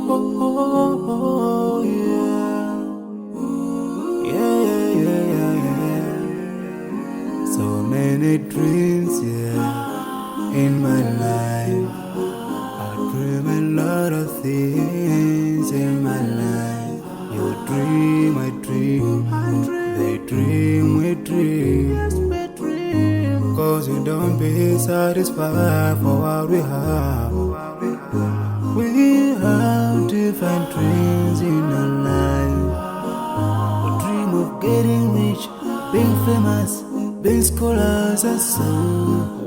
Oh, yeah. Yeah, yeah, yeah, yeah. So many dreams, yeah, in my life. I dream a lot of things in my life. You dream, I dream. They dream, we dream. Cause we don't be satisfied for what we have. We have different dreams in our life. We dream of getting rich, being famous, being scholars and so.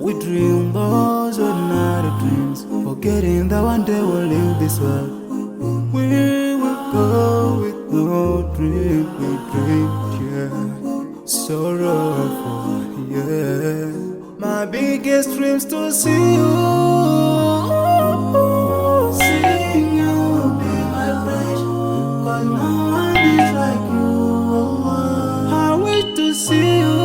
We dream those ordinary dreams, forgetting that one day we'll leave this world. We will go with no dream, we dream, yeah. Sorrowful, yeah. My biggest dreams to see you. Seeing you will be my wish, cause no one is like you. I wish to see you.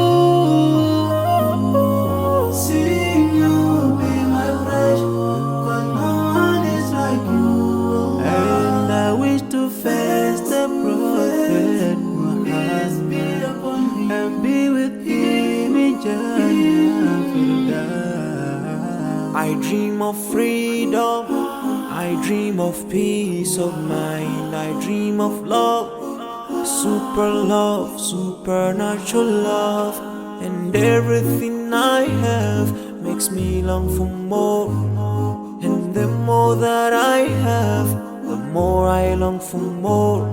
Seeing you will be my wish, cause no one is like you. And I wish to face the prophet Muhammad and be with him in Jannah. I dream of freedom, I dream of peace of mind, I dream of love, supernatural love, and everything I have makes me long for more. And the more that I have, the more I long for more.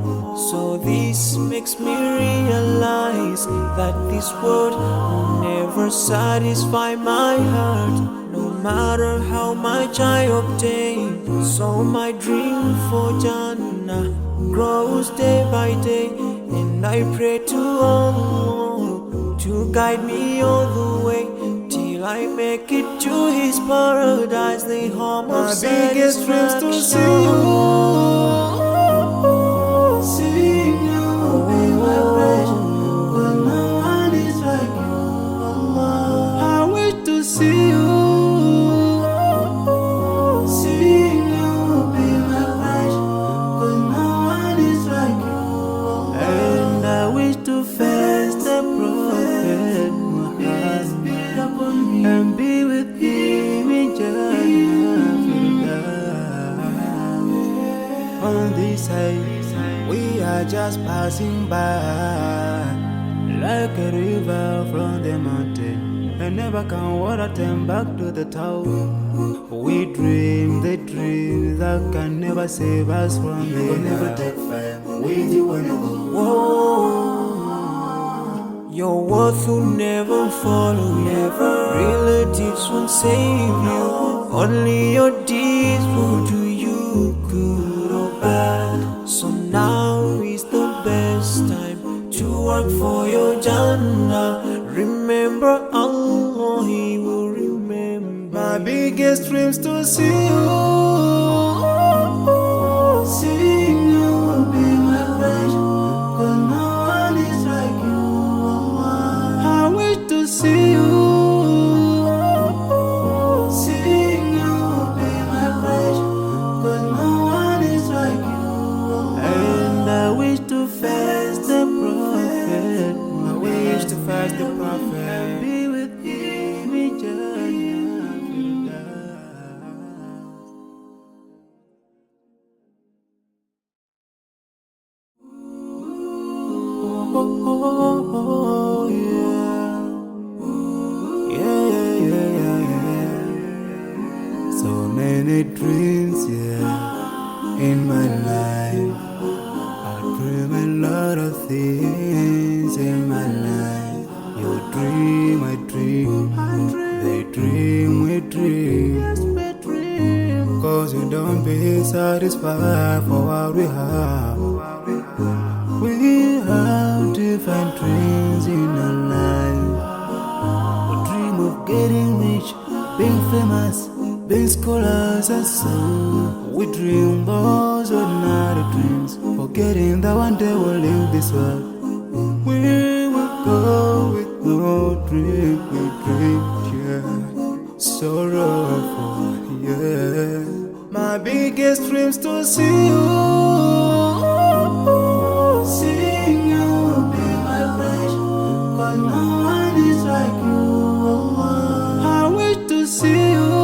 So this makes me realize that this world will never satisfy my heart, no matter how much I obtain. So my dream for Jannah grows day by day, and I pray to Allah to guide me all the way till I make it to His paradise, the home of satisfaction. My biggest dreams to see you. Seeing you will be my wish, cause no one is like you. I wish to see you. Seeing you will be my wish, cause no one is like you. And I wish to face the prophet Muhammad and be with him in Jannah. On this side, we are just passing by, like a river from the mountain, and never can water turn back to the town. We dream the dream that can never save us from the We'll never take fire with you when you go. Whoa, your worth will never follow you. Relatives won't save you. Only your deeds will do you good or bad. So now is the best time to work for your Jannah. Remember Allah, He will remember. My biggest dreams to see you. Seeing you will be my wish, cause no one is like you. I wish to see you. Seeing you will be my wish, cause no one is like you. And I wish to face the prophet. I wish to face the prophet and be with him in Jannah. Oh, yeah. Yeah, yeah, yeah, yeah. So many dreams, yeah, in my life. I dream a lot of things in my life. You dream, I dream. They dream, we dream. Cause we don't be satisfied for what we have. We have different dreams in our life. We dream of getting rich, being famous, being scholars and so. We dream those ordinary dreams, forgetting that one day we'll leave this world. We will go with no dream, we dream, yeah. Sorrowful, yeah. My biggest dreams to see you. Seeing you will be my wish, 'cause no one is like you. I wish to see you.